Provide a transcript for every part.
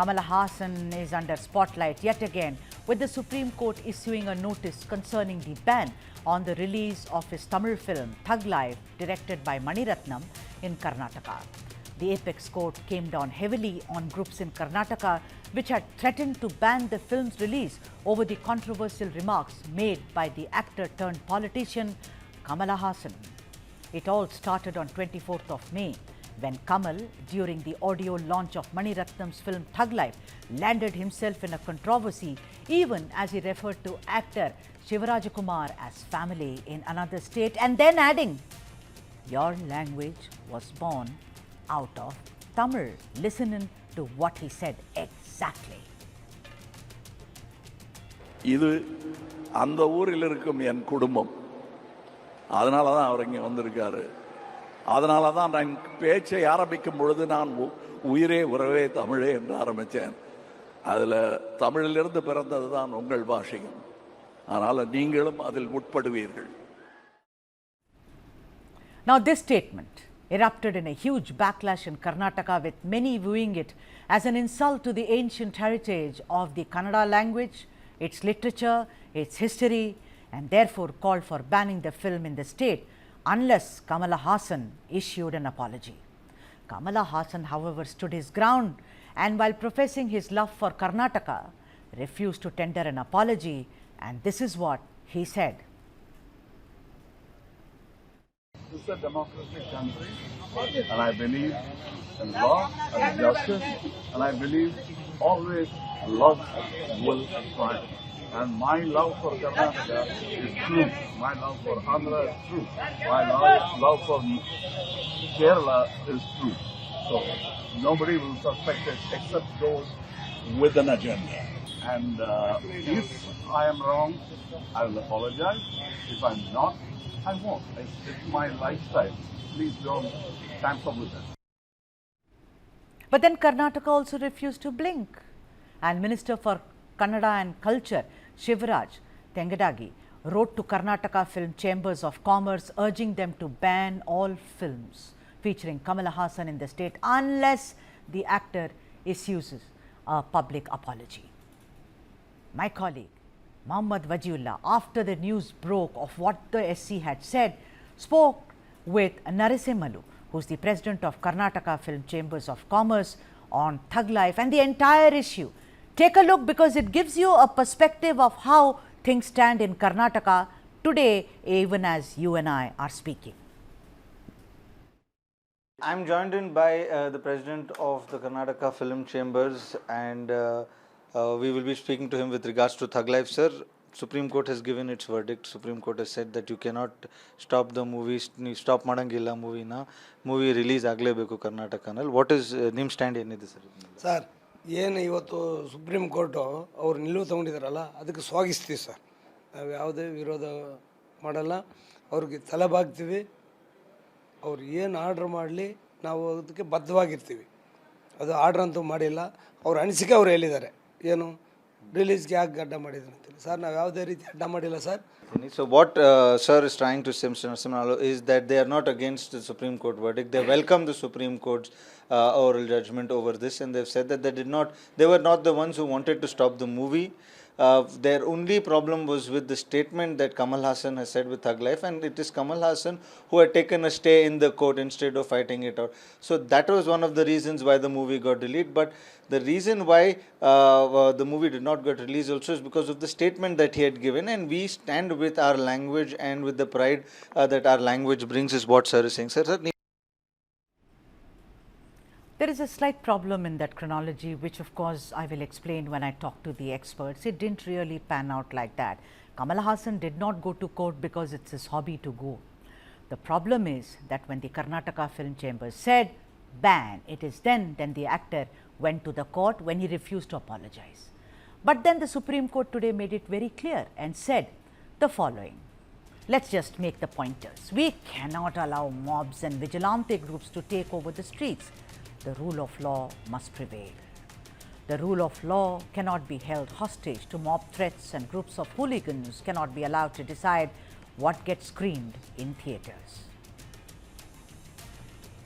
Kamal Haasan is under spotlight yet again, with the Supreme Court issuing a notice concerning the ban on the release of his Tamil film Thug Life, directed by Mani Ratnam in Karnataka. The apex court came down heavily on groups in Karnataka which had threatened to ban the film's release over the controversial remarks made by the actor turned politician Kamal Haasan. It all started on 24th of May when Kamal, during the audio launch of Mani Ratnam's film Thug Life, landed himself in a controversy even as he referred to actor Shivarajakumar as family in another state, and then adding, "Your language was born out of Tamil." Listen in to what he said exactly. இது அந்த ஊரில் இருக்கும் என் குடும்பம், அதனால தான் அவர் இங்கே வந்திருக்காரு. அதனால தான் நான் பேச்சை ஆரம்பிக்கும் பொழுது நான் உயிரே உறவே தமிழே என்று ஆரம்பித்தேன். அதில் தமிழிலிருந்து பிறந்தது தான் உங்கள் பாஷையும், அதனால் நீங்களும் அதில் உட்படுவீர்கள். Now this statement erupted in a huge backlash in Karnataka, with many viewing it as an insult to the ancient heritage of the Kannada language, its literature, its history, and therefore called for banning the film in the state unless Kamal Haasan issued an apology. Kamal Haasan, however, stood his ground and, while professing his love for Karnataka, refused to tender an apology, and this is what he said. This is a democratic country, and I believe in law and justice, and I believe always love will triumph. And my love for Karnataka is true. My love for Andhra is true. My love for Kerala is true. So nobody will suspect it except those with an agenda. And if I am wrong, I will apologize. If I'm not, I won't. It's my lifestyle. Please don't tamper with it. But then Karnataka also refused to blink, and Minister for Kannada and Culture Shivraj Tengadagi wrote to Karnataka Film Chambers of Commerce urging them to ban all films featuring Kamal Haasan in the state unless the actor issues a public apology. My colleague Mohammad Wajiullah, after the news broke of what the SC had said, spoke with Narasimhalu, who is the president of Karnataka Film Chambers of Commerce, on Thug Life and the entire issue. Take a look, because it gives you a perspective of how things stand in Karnataka today, even as you and I are speaking. I am joined in by the president of the Karnataka Film Chambers, and we will be speaking to him with regards to Thug Life. Sir, Supreme Court has given its verdict. Supreme Court has said that you cannot stop the movie, stop Madangilla movie na movie release aglebeku Karnataka nal. What is nim stand ಏನಿದೆ sir? Sir, ಏನು ಇವತ್ತು supreme court ಅವ್ರು ನಿಲುವು ತಗೊಂಡಿದ್ದಾರಲ್ಲ, ಅದಕ್ಕೆ ಸ್ವಾಗತಿಸ್ತೀವಿ sir. ನಾವು ಯಾವುದೇ ವಿರೋಧ ಮಾಡಲ್ಲ, ಅವ್ರಿಗೆ ತಲೆಬಾಗ್ತೀವಿ. ಅವ್ರು ಏನು ಆರ್ಡ್ರ್ ಮಾಡಲಿ ನಾವು ಅದಕ್ಕೆ ಬದ್ಧವಾಗಿರ್ತೀವಿ. ಅದು ಆರ್ಡ್ರ್ ಅಂತೂ ಮಾಡಿಲ್ಲ. ಅವ್ರ ಅನಿಸಿಕೆ ಅವ್ರು ಹೇಳಿದ್ದಾರೆ, ಏನು ರಿಲೀಸ್ಗೆ ಯಾಕೆ ಅಡ್ಡ ಮಾಡಿದ್ರು ಅಂತೇಳಿ. ಸರ್, ನಾವು ಯಾವುದೇ ರೀತಿ ಅಡ್ಡ ಮಾಡಿಲ್ಲ sir. So what sir is trying to say, Mr. Narasimhalu, is that they are not against the Supreme Court verdict. They welcome the Supreme Court's oral judgment over this, and they've said that they were not the ones who wanted to stop the movie. Their only problem was with the statement that Kamal Haasan has said with Thug Life, and it is Kamal Haasan who had taken a stay in the court instead of fighting it out. So that was one of the reasons why the movie got deleted. But the reason why the movie did not get released also is because of the statement that he had given, and we stand with our language and with the pride that our language brings, is what sir is saying. Sir, There is a slight problem in that chronology, which of course I will explain when I talk to the experts. It didn't really pan out like that. Kamal Haasan did not go to court because it's his hobby to go. The problem is that when the Karnataka Film Chambers said ban, it is then the actor went to the court when he refused to apologize. But then the Supreme Court today made it very clear and said the following. Let's just make the pointers. We cannot allow mobs and vigilante groups to take over the streets. The rule of law must prevail. The rule of law cannot be held hostage to mob threats, and groups of hooligans cannot be allowed to decide what gets screened in theatres.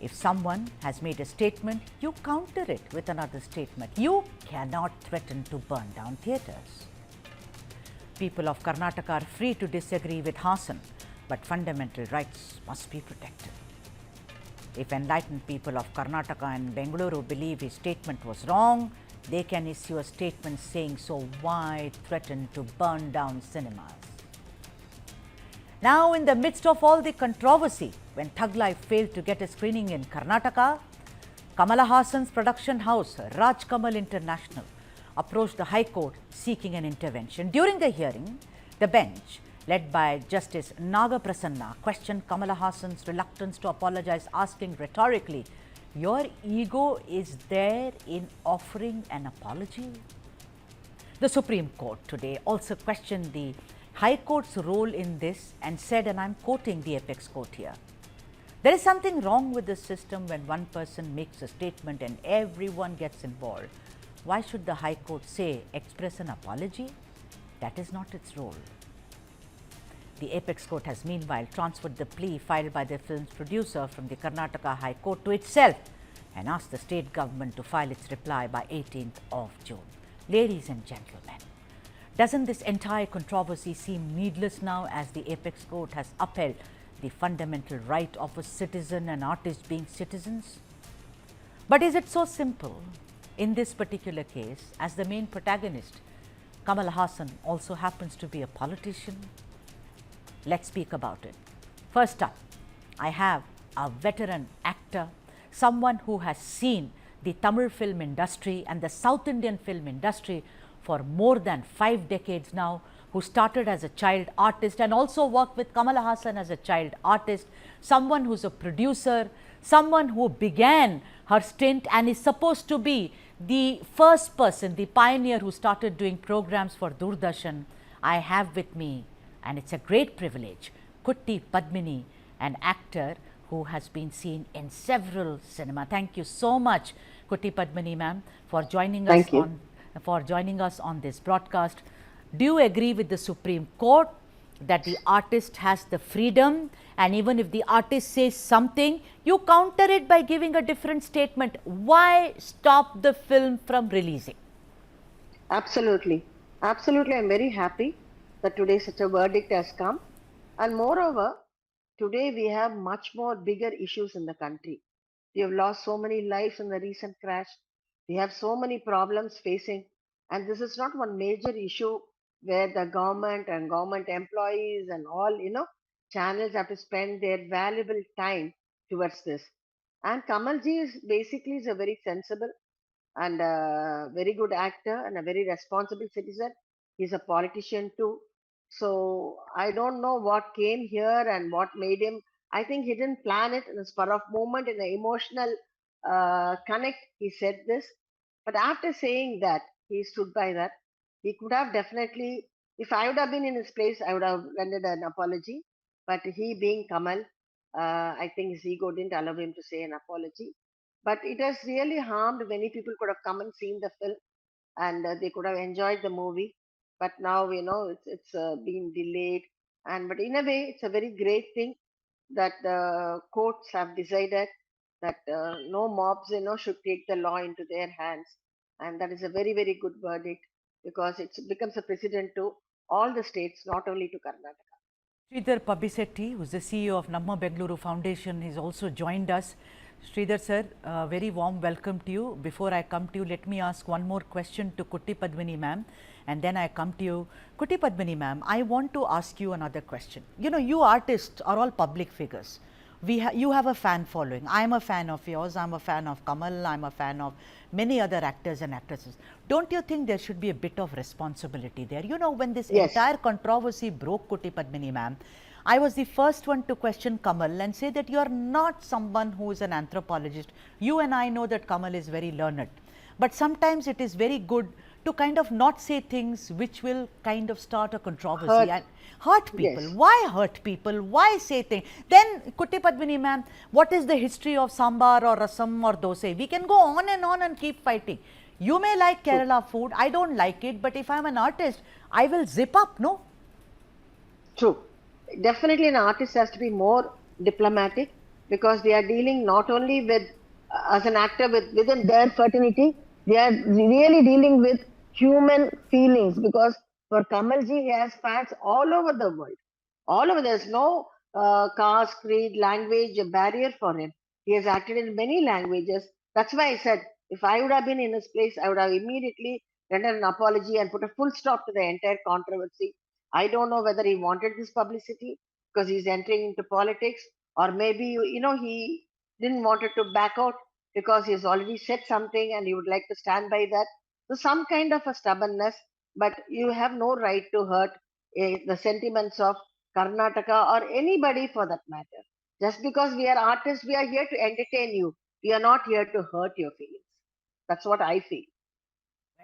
If someone has made a statement, you counter it with another statement. You cannot threaten to burn down theatres. People of Karnataka are free to disagree with Haasan, but fundamental rights must be protected. If enlightened people of Karnataka and Bengaluru believe his statement was wrong, they can issue a statement saying so. Why threaten to burn down cinemas? Now, in the midst of all the controversy, when Thug Life failed to get a screening in Karnataka, Kamal Haasan's production house, Raj Kamal International, approached the High Court seeking an intervention. During the hearing, the bench, led by Justice Naga Prasanna, questioned Kamal Haasan's reluctance to apologize, asking rhetorically, "Your ego is there in offering an apology?" The Supreme Court today also questioned the High Court's role in this and said, and I'm quoting the apex court here, "There is something wrong with the system when one person makes a statement and everyone gets involved. Why should the High Court say, express an apology? That is not its role." The apex court has meanwhile transferred the plea filed by the film's producer from the Karnataka High Court to itself and asked the state government to file its reply by 18th of June. Ladies and gentlemen, doesn't this entire controversy seem needless now, as the apex court has upheld the fundamental right of a citizen and artist being citizens? But is it so simple? In this particular case, as the main protagonist, Kamal Haasan also happens to be a politician. Let's speak about it. First up, I have a veteran actor, someone who has seen the Tamil film industry and the South Indian film industry for more than 5 decades now, who started as a child artist and also worked with Kamal Haasan as a child artist, someone who's a producer, someone who began her stint and is supposed to be the first person, the pioneer who started doing programs for Doordarshan. I have with me, and it's a great privilege, Kutti Padmini, an actor who has been seen in several cinema. Thank you so much, Kutti Padmini ma'am, for joining us on this broadcast. Do you agree with the Supreme Court that the artist has the freedom, and even if the artist says something, you counter it by giving a different statement? Why stop the film from releasing? Absolutely. Absolutely. I'm very happy that today such a verdict has come. And moreover, today we have much more bigger issues in the country. We have lost so many lives in the recent crash. We have so many problems facing. And this is not one major issue where the government and government employees and all, channels have to spend their valuable time towards this. And Kamalji is a very sensible and a very good actor and a very responsible citizen. He's a politician too. So I don't know what came here and what made him. I think he didn't plan it in a spur of moment, in an emotional connect. He said this, but after saying that, he stood by that. He could have definitely, if I would have been in his place, I would have rendered an apology. But he being Kamal, I think his ego didn't allow him to say an apology. But it has really harmed. Many people could have come and seen the film, and they could have enjoyed the movie. But now it's been delayed. And but in a way, it's a very great thing that the courts have decided that no mobs should take the law into their hands, and that is a very, very good verdict, because it becomes a precedent to all the states, not only to Karnataka. Sridhar Pabisetti, who is the CEO of Namma Bengaluru Foundation, has also joined us. Sridhar sir, very warm welcome to you. Before I come to you, let me ask one more question to Kutti Padmini ma'am, and then I come to you. Kutti Padmini ma'am, I want to ask you another question. You artists are all public figures. You have a fan following. I am a fan of yours. I am a fan of Kamal. I am a fan of many other actors and actresses. Don't you think there should be a bit of responsibility there? When this entire controversy broke, Kutti Padmini ma'am, I was the first one to question Kamal and say that you are not someone who is an anthropologist. You and I know that Kamal is very learned. But sometimes it is very good to kind of not say things which will kind of start a controversy and hurt people. Yes. Why hurt people? Why say things? Then, Kutti Padmini ma'am, what is the history of sambar or rasam or dosa? We can go on and keep fighting. You may like Kerala food, I don't like it, but if I'm an artist, I will zip up, no? True. Definitely an artist has to be more diplomatic because they are dealing not only with, as an actor, within their fraternity, they are really dealing with human feelings, because for Kamalji, he has fans all over the world. All over, there's no caste, creed, language barrier for him. He has acted in many languages. That's why I said, if I would have been in his place, I would have immediately rendered an apology and put a full stop to the entire controversy. I don't know whether he wanted this publicity because he's entering into politics, or maybe he didn't wanted to back out because he's already said something and he would like to stand by that. So some kind of a stubbornness, but you have no right to hurt the sentiments of Karnataka or anybody for that matter. Just because we are artists, we are here to entertain you. We are not here to hurt your feelings. That's what I feel.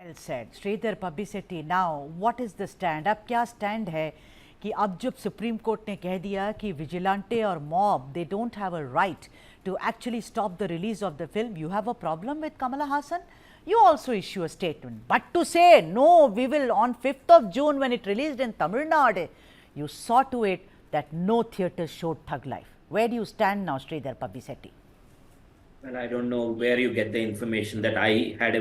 Well said. Sridhar Pabbisetti, now what is the stand? अब क्या stand है कि अब जब supreme court ने कह दिया कि विजिलेंटे और mob they don't have a right to actually stop the release of the film, you have a problem with Kamal Haasan? You also issue a statement. But to say, no, we will on 5th of June when it released in Tamil Nadu, you saw to it that no theatre showed Thug Life. Where do you stand now, Sridhar Pabbisetti? Well, I don't know where you get the information that I had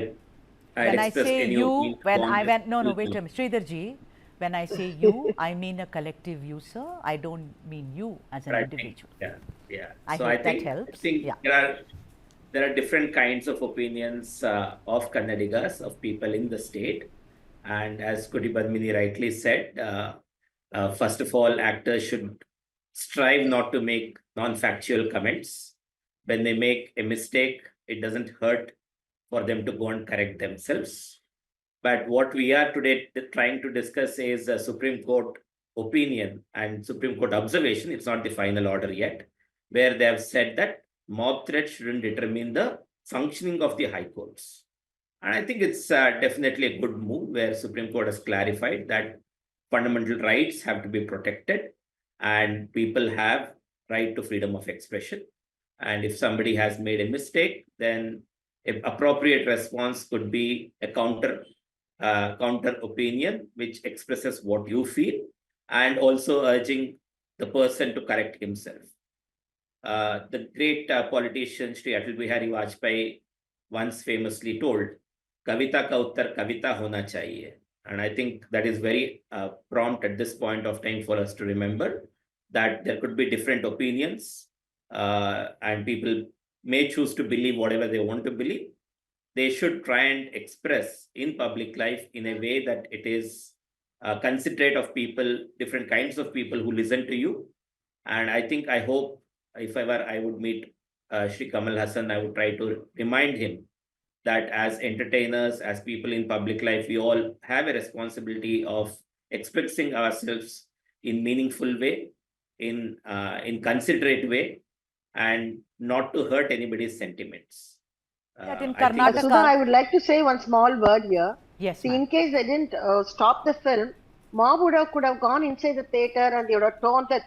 When I expressed say any you, opinion when on I this went, no, film. wait a minute, Sridhar ji, when I say you, I mean a collective you, sir. I don't mean you as an But I individual. think, yeah. I So hope I that think, helps. I think Yeah. there are different kinds of opinions of Kannadigas, of people in the state. And as Kuti Padmini rightly said, first of all, actors should strive not to make non-factual comments. When they make a mistake, it doesn't hurt for them to go and correct themselves. But what we are today trying to discuss is a Supreme Court opinion and Supreme Court observation. It's not the final order yet, where they have said that mob threat shouldn't determine the functioning of the high courts. And I think it's definitely a good move where Supreme Court has clarified that fundamental rights have to be protected and people have right to freedom of expression. And if somebody has made a mistake, then an appropriate response could be a counter opinion, which expresses what you feel, and also urging the person to correct himself. The great politician Sri Atal Bihari Vajpayee once famously told, "Kavita ka uttar kavita hona chahiye." And I think that is very prompt at this point of time for us to remember that there could be different opinions, and people may choose to believe whatever they want to believe. They should try and express in public life in a way that it is considerate of people, different kinds of people who listen to you. And I hope if ever I would meet Shri Kamal Haasan, I would try to remind him that as entertainers, as people in public life, we all have a responsibility of expressing ourselves in meaningful way, in considerate way, and not to hurt anybody's sentiments. That in I think Karnataka- Sudha, I would like to say one small word here. Yes, See, ma'am. in case they didn't stop the film, mob could have gone inside the theater and they would have torn the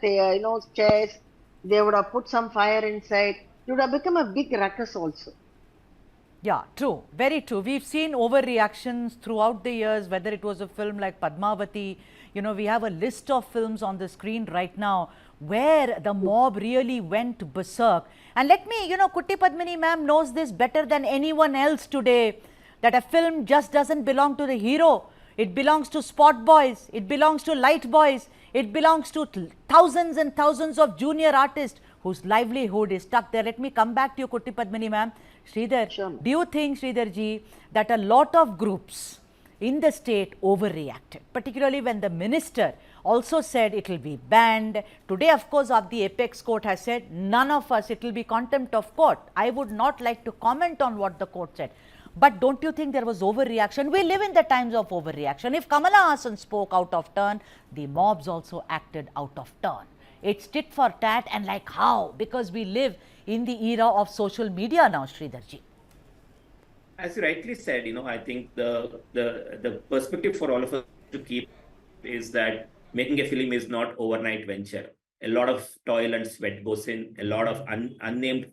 chairs. They would have put some fire inside. It would have become a big ruckus also. Yeah, true. Very true. We've seen overreactions throughout the years, whether it was a film like Padmavati. We have a list of films on the screen right now where the mob really went berserk. And let me, Kutti Padmini ma'am knows this better than anyone else today, that a film just doesn't belong to the hero. It belongs to spot boys. It belongs to light boys. It belongs to thousands and thousands of junior artists whose livelihood is stuck there. Let me come back to you, Kutti Padmini ma'am. Sridhar, Sure. do you think, Sridhar ji, that a lot of groups in the state overreacted, particularly when the minister also said it will be banned? Today, of course, the apex court has said, none of us, it will be contempt of court. I would not like to comment on what the court said. But don't you think there was overreaction? We live in the times of overreaction. If Kamal Haasan spoke out of turn, the mobs also acted out of turn. It's tit for tat, and like how? Because we live in the era of social media now, Sridhar ji. As you rightly said, I think the perspective for all of us to keep is that making a film is not overnight venture. A lot of toil and sweat goes in. A lot of unnamed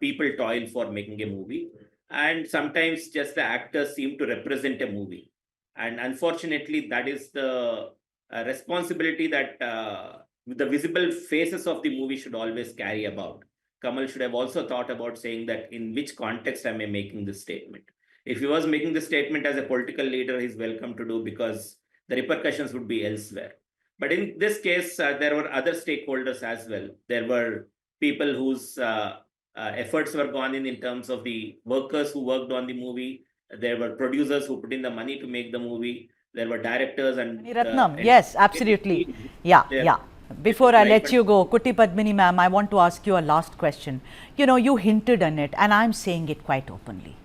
people toil for making a movie, and sometimes just the actors seem to represent a movie. And unfortunately, that is the responsibility that the visible faces of the movie should always carry about. Kamal should have also thought about saying that in which context am I making this statement. If he was making this statement as a political leader, he's welcome to do, because the repercussions would be elsewhere. But in this case, there were other stakeholders as well. There were people whose efforts were gone in terms of the workers who worked on the movie. There were producers who put in the money to make the movie. There were directors and Ratnam, yes, absolutely. Yeah, there- yeah. Before I Right, let but- you go, Kuti Padmini ma'am, I want to ask you a last question. You know, you hinted on it, and I'm saying it quite openly.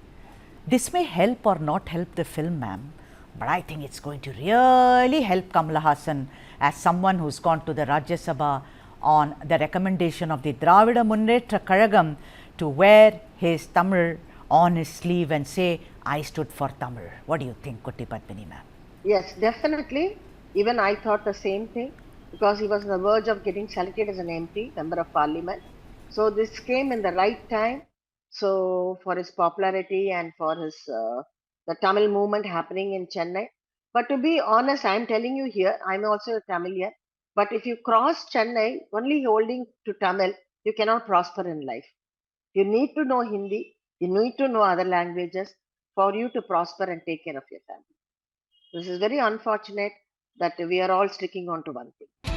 This may help or not help the film, ma'am, but I think it's going to really help Kamal Haasan as someone who's gone to the Rajya Sabha on the recommendation of the Dravida Munnetra Kazhagam to wear his Tamil on his sleeve and say, I stood for Tamil. What do you think, Kuti Padmini ma'am? Yes, definitely. Even I thought the same thing, because he was on the verge of getting selected as an MP, Member of Parliament. So this came in the right time. So for his popularity and for his the Tamil movement happening in Chennai. But to be honest, I'm telling you here, I'm also a Tamilian. But if you cross Chennai only holding to Tamil, you cannot prosper in life. You need to know Hindi, you need to know other languages for you to prosper and take care of your family. This is very unfortunate that we are all sticking on to one thing.